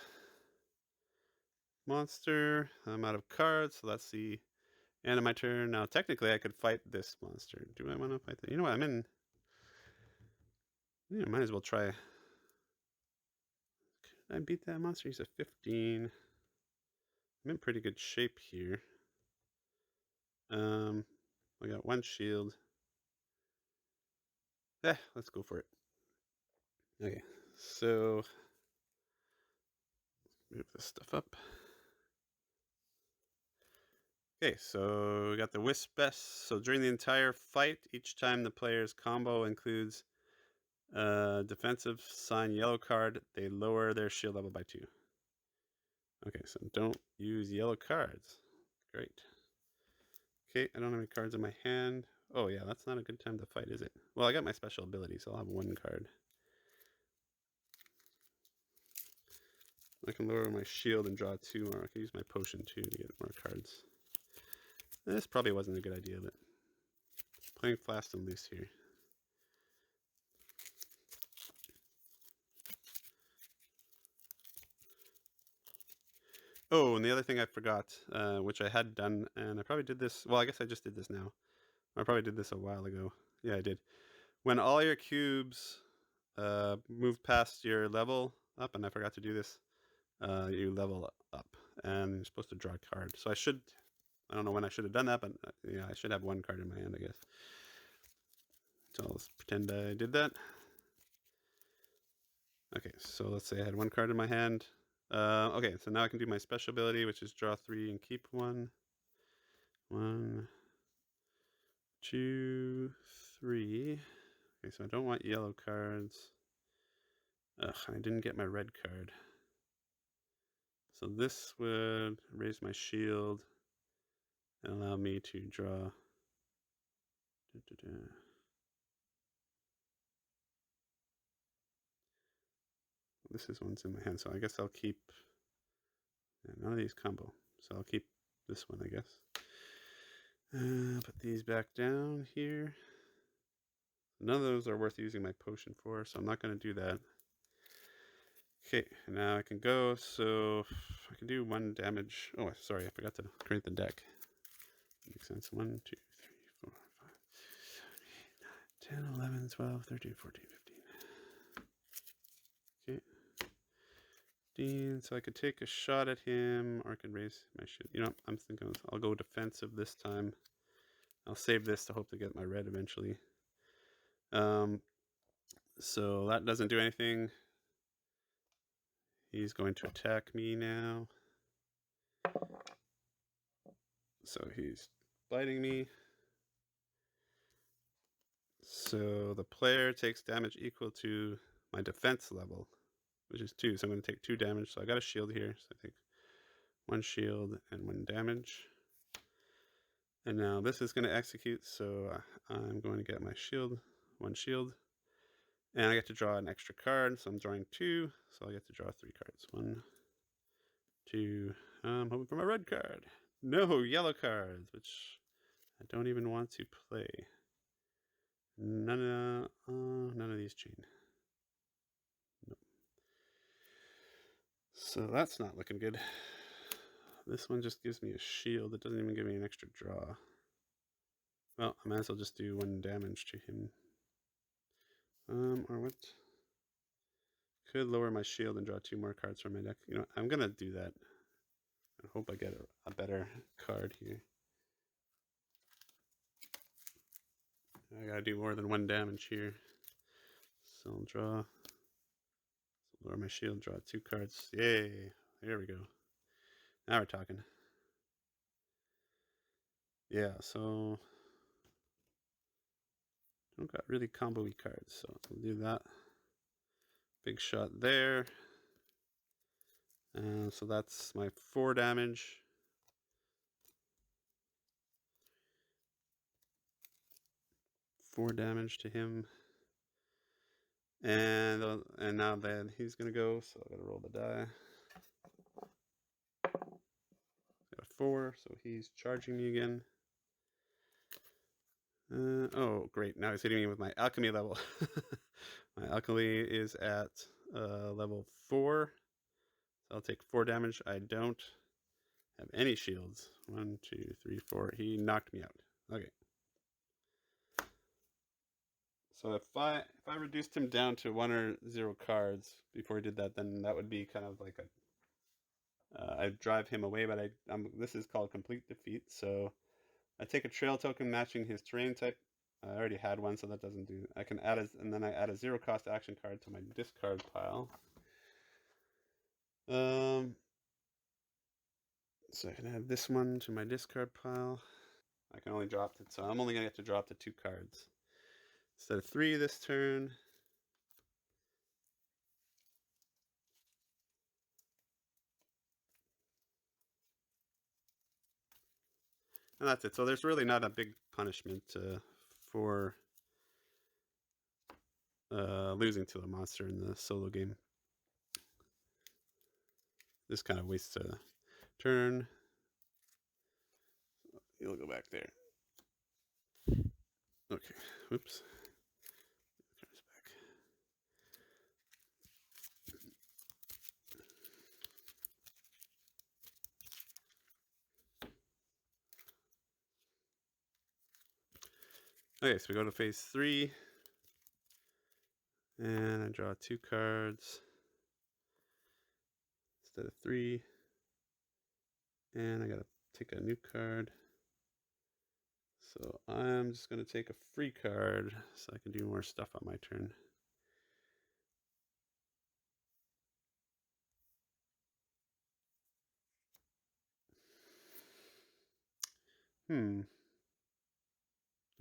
monster. I'm out of cards, so that's the end of my turn. Now technically I could fight this monster. Do I want to fight that? You know what, might as well try. Could I beat that monster? He's a 15. I'm in pretty good shape here. I got one shield. Let's go for it. Okay, so move this stuff up. Okay, so we got the Wisp Best. So during the entire fight, each time the player's combo includes a defensive sign yellow card, they lower their shield level by 2. Okay, so don't use yellow cards. Great. Okay, I don't have any cards in my hand. Oh yeah, that's not a good time to fight, is it? Well, I got my special ability, so I'll have 1 card. I can lower my shield and draw 2 more. I can use my potion too to get more cards. This probably wasn't a good idea, but playing fast and loose here. Oh, and the other thing I forgot, which I had done, and I probably did this, well, I guess I just did this now. I probably did this a while ago. Yeah, I did. When all your cubes move past your level up, and I forgot to do this, you level up, and you're supposed to draw a card. So I don't know when I should have done that, but yeah, I should have 1 card in my hand, I guess. So let's pretend I did that. Okay, so let's say I had 1 card in my hand. Okay, so now I can do my special ability, which is draw 3 and keep 1. 1, 2, 3. Okay, so I don't want yellow cards. Ugh, I didn't get my red card. So this would raise my shield and allow me to draw. This is one's in my hand, so I guess I'll keep. Yeah, none of these combo, so I'll keep this one, I guess. Put these back down here. None of those are worth using my potion for, so I'm not going to do that. Okay, now I can go, so I can do 1 damage. Oh, sorry, I forgot to create the deck. Makes sense. 1, 2, 3, 4, 5, 6, 7, 8, 9, 10, 11, 12, 13, 14, 15. Okay. So I could take a shot at him, or I could raise my shield. You know, I'm thinking I'll go defensive this time. I'll save this to hope to get my red eventually. So that doesn't do anything. He's going to attack me now. So he's biting me. So the player takes damage equal to my defense level, which is 2. So I'm going to take 2 damage. So I got a shield here. So I take 1 shield and 1 damage. And now this is going to execute. So I'm going to get my shield, 1 shield. And I get to draw an extra card. So I'm drawing 2. So I get to draw 3 cards. 1, 2. I'm hoping for my red card. No, yellow cards, which I don't even want to play. None of these chain. Nope. So that's not looking good. This one just gives me a shield. It doesn't even give me an extra draw. Well, I might as well just do 1 damage to him. Or what? Could lower my shield and draw 2 more cards from my deck. You know, I'm gonna do that. I hope I get a better card here. I gotta do more than 1 damage here. So I'll draw. So lower my shield, draw 2 cards. Yay! There we go. Now we're talking. Yeah, so don't got really combo-y cards, so we'll do that. Big shot there. So that's my 4 damage. To him. And now that he's gonna go, so I gotta roll the die. Got a 4, so he's charging me again. Oh, great. Now he's hitting me with my alchemy level. My alchemy is at level 4. So I'll take 4 damage. I don't have any shields. 1, 2, 3, 4. He knocked me out. Okay. So if I reduced him down to 1 or 0 cards before he did that, then that would be kind of like I drive him away, but this is called complete defeat. So I take a trail token matching his terrain type. I already had one, so that doesn't do. I can add and then I add a 0 cost action card to my discard pile. So I can add this one to my discard pile. I can only drop it, so I'm only gonna get to drop the 2 cards instead of 3 this turn. And that's it. So there's really not a big punishment for losing to a monster in the solo game. This kind of wastes a turn. You'll go back there. Okay, whoops. Okay, so we go to phase 3. And I draw 2 cards instead of 3. And I gotta take a new card. So I'm just gonna take a free card so I can do more stuff on my turn. Do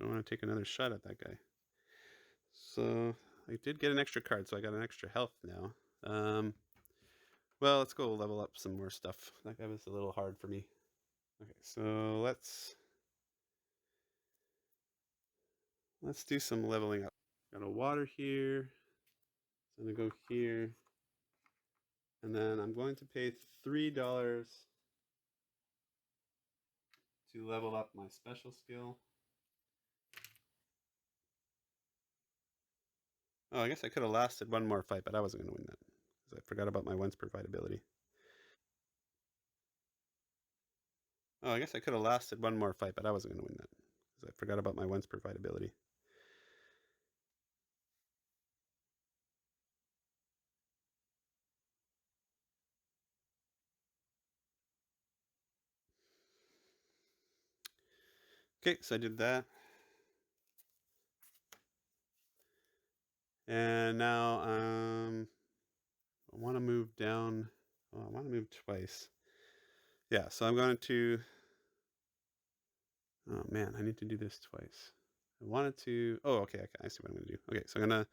I want to take another shot at that guy? So I did get an extra card, so I got an extra health now. Well, let's go level up some more stuff. That guy was a little hard for me. Okay, so let's do some leveling up. Got a water here. So I'm gonna go here, and then I'm going to pay $3 to level up my special skill. Oh, I guess I could have lasted one more fight, but I wasn't going to win that because I forgot about my once provide ability. Oh, I guess I could have lasted one more fight, but I wasn't going to win that because I forgot about my once provide ability. Okay, so I did that. And now I want to move down. Oh, I want to move twice. Yeah, so I'm going to... Oh, man, I need to do this twice. I wanted to... Oh, okay, I see what I'm going to do. Okay, so I'm going to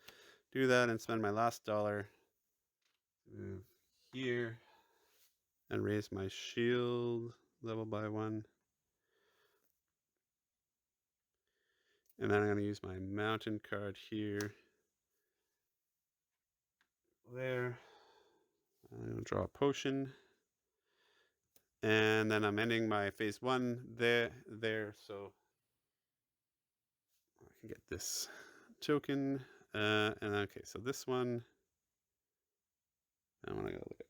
do that and spend my last dollar. Move here. And raise my shield level by 1. And then I'm going to use my mountain card here. There. I'm going to draw a potion. And then I'm ending my phase 1 there. So I can get this token. And okay, so this one, I want to go look up.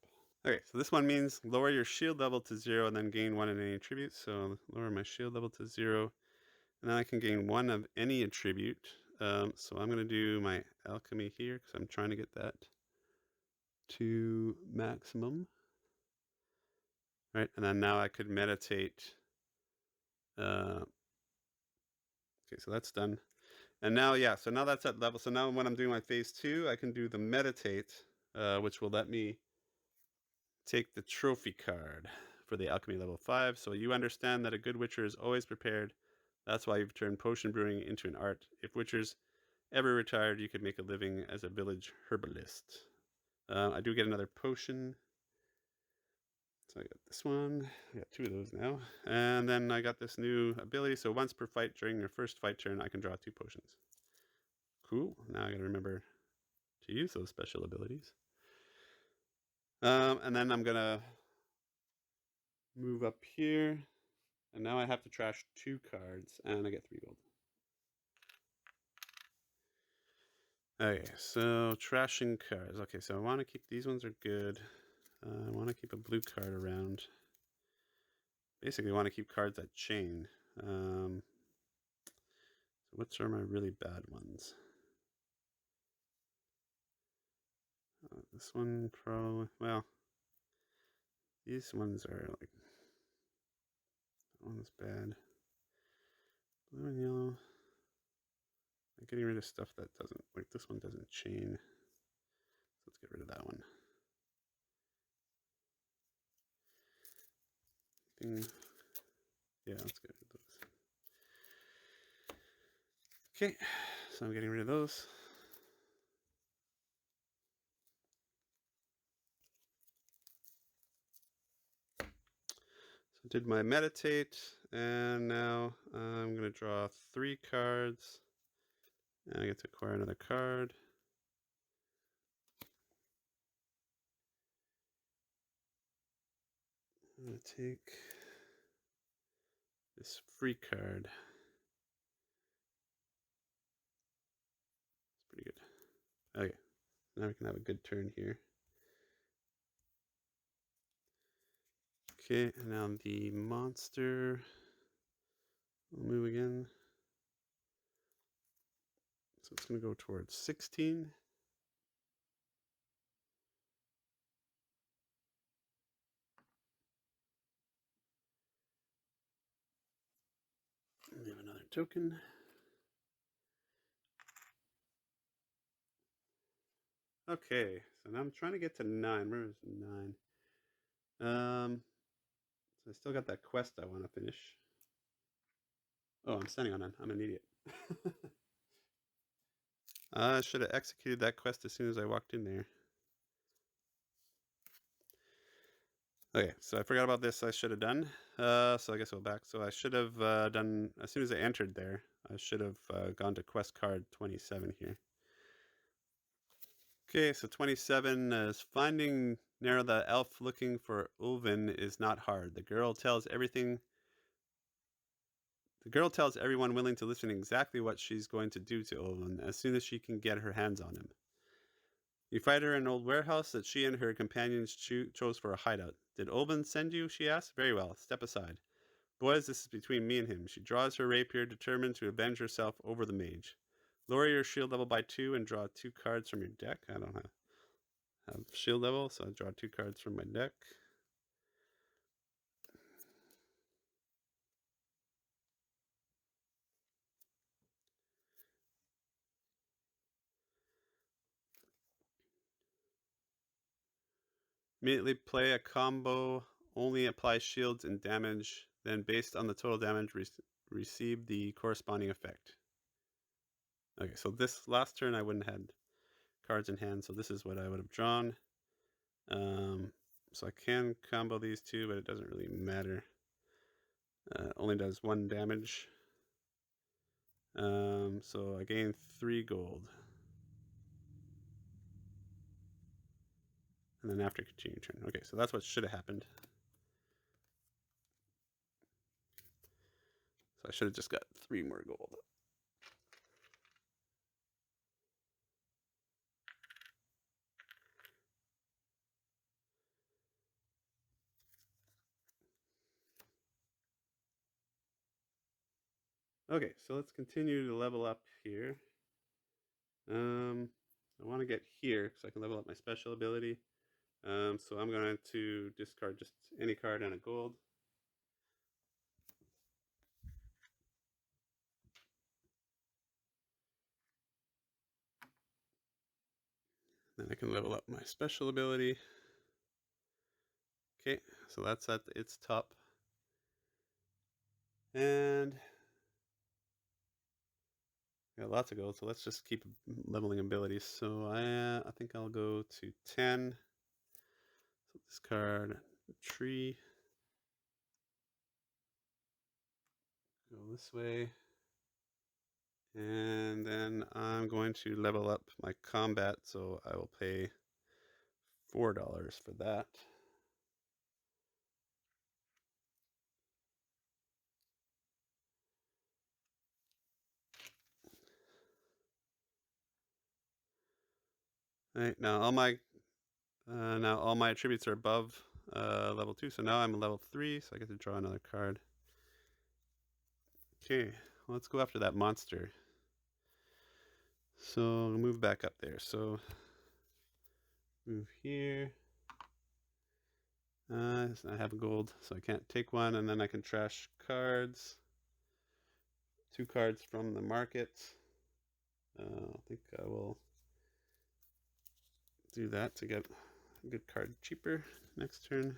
Okay, so this one means lower your shield level to 0 and then gain 1 in any attribute. So lower my shield level to 0. And then I can gain 1 of any attribute. So I'm going to do my alchemy here because I'm trying to get that to maximum. Right, and then now I could meditate. Okay, so that's done. And now, yeah, so now that's at level. So now when I'm doing my phase 2, I can do the meditate, which will let me take the trophy card for the alchemy level 5. So you understand that a good witcher is always prepared. That's why you've turned potion brewing into an art. If witchers ever retired, you could make a living as a village herbalist. I do get another potion. So I got this one. I got 2 of those now. And then I got this new ability. So once per fight during your first fight turn, I can draw 2 potions. Cool. Now I gotta remember to use those special abilities. And then I'm gonna move up here. And now I have to trash 2 cards, and I get 3 gold. Okay, so trashing cards. Okay, so I want to keep, these ones are good. I want to keep a blue card around. Basically, I want to keep cards that chain. So which are my really bad ones? This one probably, well, These ones are like, that one's bad. Blue and yellow. I'm getting rid of stuff that doesn't, like this one doesn't chain. So let's get rid of that one. Yeah, let's get rid of those. Okay, so I'm getting rid of those. So I did my meditate, and now I'm going to draw 3 cards, and I get to acquire another card. I'm going to take this free card. It's pretty good. Okay, now we can have a good turn here. Okay, and now the monster will move again. So it's going to go towards 16. We have another token. Okay, so now I'm trying to get to 9. Where is 9? So I still got that quest I want to finish. Oh, I'm standing on 9. I'm an idiot. I should have executed that quest as soon as I walked in there. Okay, so I forgot about this. I should have done. So I guess we'll back. So I should have done, as soon as I entered there, I should have gone to quest card 27 here. Okay, so 27 is finding Nero the elf looking for Ulvin is not hard. The girl tells everyone willing to listen exactly what she's going to do to Ulvin as soon as she can get her hands on him. You find her in an old warehouse that she and her companions chose for a hideout. Did Ulvin send you? She asked. Very well, step aside. Boys, this is between me and him. She draws her rapier, determined to avenge herself over the mage. Lower your shield level by 2 and draw 2 cards from your deck. I don't have shield level, so I draw 2 cards from my deck. Immediately play a combo, only apply shields and damage, then based on the total damage, receive the corresponding effect. Okay, so this last turn I wouldn't have had cards in hand, so this is what I would have drawn. So I can combo these 2, but it doesn't really matter. Only does 1 damage. So I gain 3 gold. And then after continue turn. Okay, so that's what should have happened. So I should have just got 3 more gold. Okay, so let's continue to level up here. I want to get here so I can level up my special ability. So I'm going to discard just any card and a gold. Then I can level up my special ability. Okay, so that's at its top. And got lots of gold, so let's just keep leveling abilities. So I think I'll go to 10. So discard tree. Go this way. And then I'm going to level up my combat, so I will pay $4 for that. All right, now all my attributes are above level 2, so now I'm level 3, so I get to draw another card. Okay, well, let's go after that monster. So I'll move back up there. So move here. I have a gold, so I can't take one, and then I can trash cards. 2 cards from the market. I think I will do that to get a good card cheaper next turn.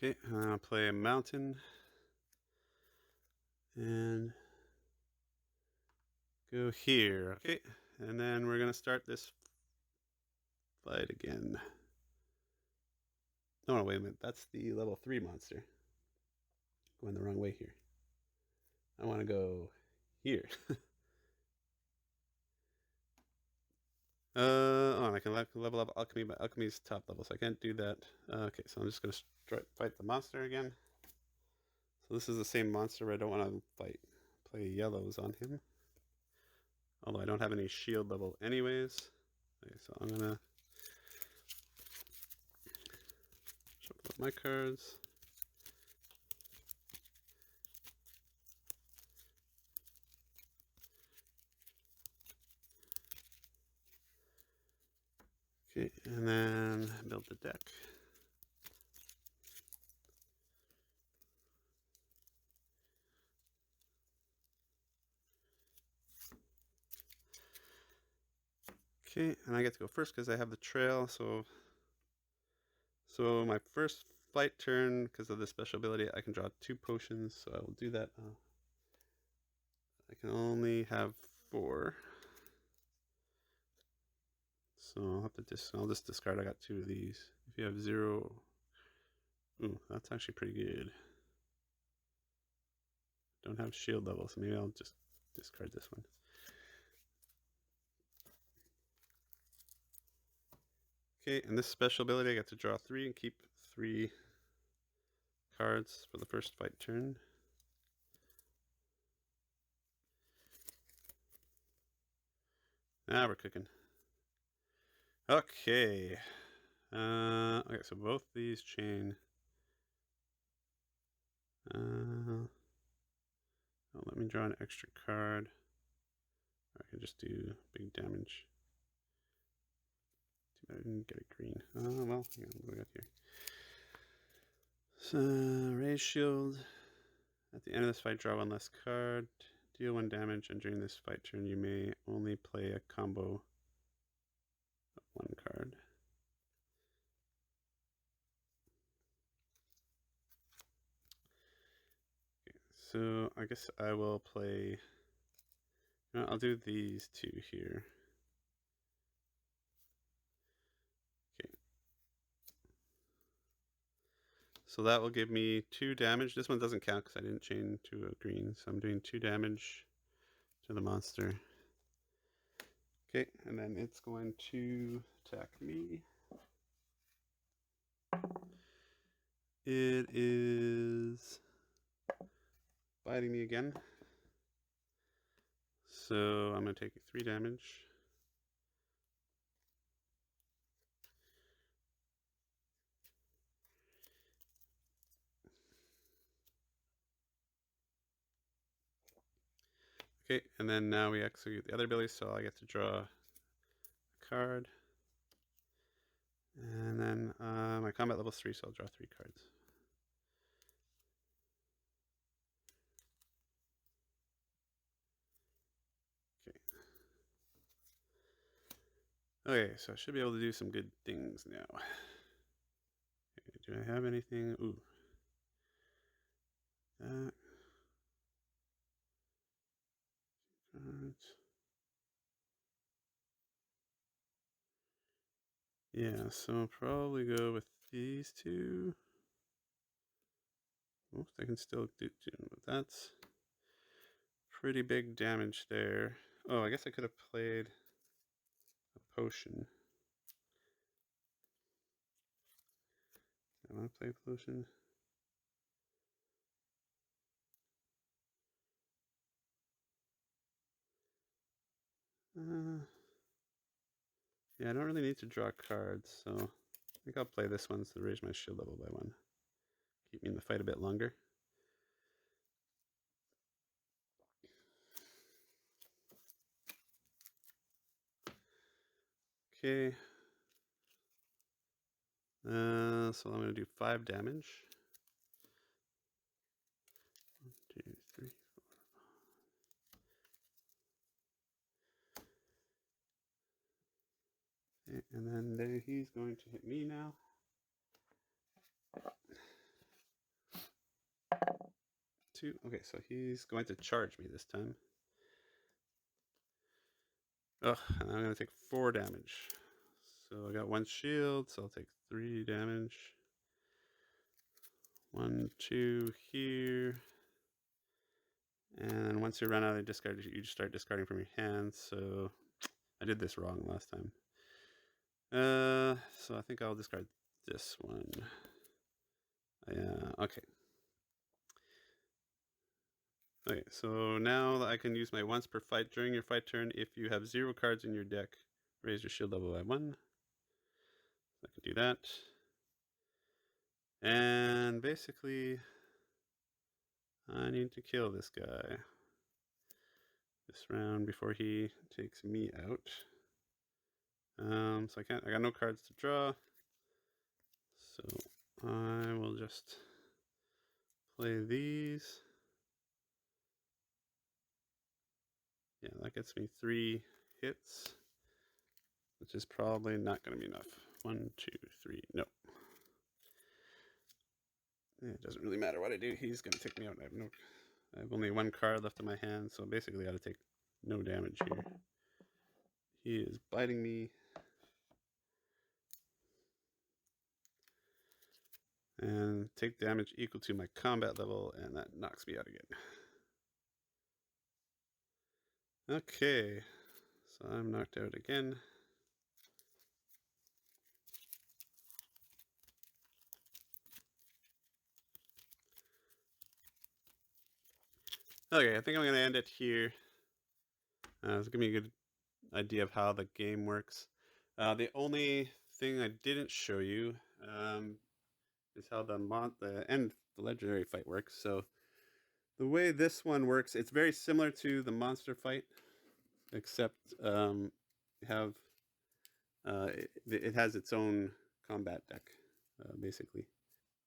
Okay, I'll play a mountain and go here. Okay, and then we're gonna start this fight again. No, wait a minute. That's the level 3 monster. Going the wrong way here. I want to go here. and I can level up alchemy, but alchemy's top level, so I can't do that. Okay, so I'm just gonna fight the monster again. So this is the same monster, but I don't want to play yellows on him. Although I don't have any shield level anyways. Okay, so I'm gonna shuffle up my cards. Okay, and then build the deck. Okay, and I get to go first because I have the trail. So my first fight turn, because of the special ability, I can draw 2 potions. So I will do that. I can only have 4. So I'll have to I'll just discard. I got 2 of these. If you have 0, ooh, that's actually pretty good. Don't have shield level, so maybe I'll just discard this one. Okay, and this special ability, I get to draw 3 and keep 3 cards for the first fight turn. Now we're cooking. Okay. Okay, so both these chain. Let me draw an extra card. I can just do big damage. Too bad I didn't get a green. Well, hang on, what do we got here? So, raise shield. At the end of this fight, draw 1 less card. Deal 1 damage, and during this fight turn, you may only play a combo of 1 card. Okay, so I guess I will play. I'll do these 2 here. Okay. So that will give me 2 damage. This one doesn't count because I didn't chain to a green, so I'm doing 2 damage to the monster. Okay, and then it's going to attack me. It is biting me again. So I'm going to take 3 damage. Okay, and then now we execute the other ability, so I get to draw a card. And then my combat level is 3, so I'll draw 3 cards. Okay, so I should be able to do some good things now. Okay, do I have anything? Ooh. That. Cards. Yeah, so I'll probably go with these 2. Oops, I can still do, but that's pretty big damage there. Oh, I guess I could have played a potion. I want to play a potion. Yeah, I don't really need to draw cards, so I think I'll play this one to raise my shield level by 1. keep me in the fight a bit longer. Okay. So I'm going to do 5 damage. 1, 2, 3, 4. Okay, and then there he's going to hit me now. 2. Okay, so he's going to charge me this time. Ugh, and I'm going to take 4 damage. So I got 1 shield, so I'll take 3 damage. 1, 2 here. And once you run out of discard, you just start discarding from your hand. So I did this wrong last time. So I think I'll discard this one. Yeah, okay. Okay, so now I can use my once per fight during your fight turn. If you have 0 cards in your deck, raise your shield level by 1. I can do that. And basically, I need to kill this guy this round before he takes me out. So I got no cards to draw. So I will just play these. Yeah, that gets me 3 hits, which is probably not going to be enough. 1, 2, 3, no. Yeah, it doesn't really matter what I do. He's going to take me out. I have only 1 card left in my hand, so basically I got to take no damage here. He is biting me. And take damage equal to my combat level, and that knocks me out again. Okay, so I'm knocked out again. Okay, I think I'm going to end it here. It's giving me a good idea of how the game works. The only thing I didn't show you is how the legendary fight works. So the way this one works, it's very similar to the monster fight, except it has its own combat deck, basically.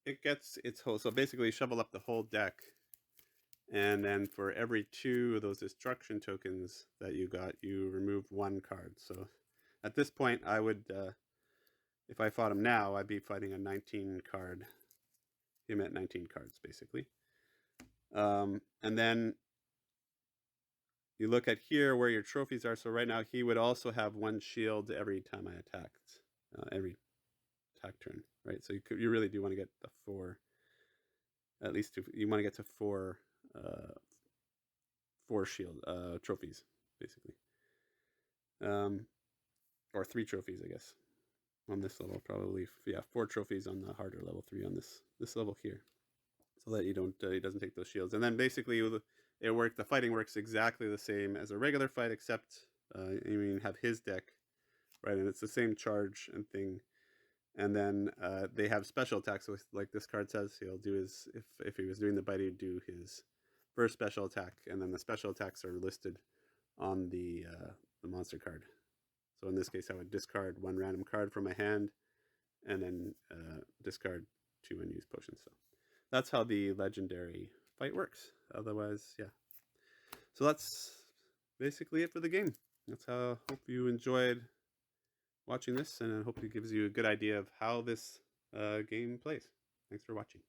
It gets its whole, so basically shovel up the whole deck, and then for every 2 of those destruction tokens that you got, you remove 1 card. So at this point, I would, if I fought him now, I'd be fighting a 19 card, him at 19 cards, basically. And then you look at here where your trophies are. So right now, he would also have 1 shield every time I attacked, every attack turn, right? So you really do want to get the 4, at least 2, you want to get to 4 shield trophies, basically. Or 3 trophies, I guess, on this level. Probably, yeah, 4 trophies on the harder level 3 on this level here, so that you don't he doesn't take those shields. And then basically the fighting works exactly the same as a regular fight, except you have his deck, right? And it's the same charge and thing. And then they have special attacks, like this card says. He'll do his, if he was doing the bite, he'd do his first special attack, and then the special attacks are listed on the monster card. So in this case, I would discard 1 random card from my hand, and then discard 2 unused potions. So that's how the legendary fight works. Otherwise, yeah. So that's basically it for the game. That's how. Hope you enjoyed watching this, and I hope it gives you a good idea of how this game plays. Thanks for watching.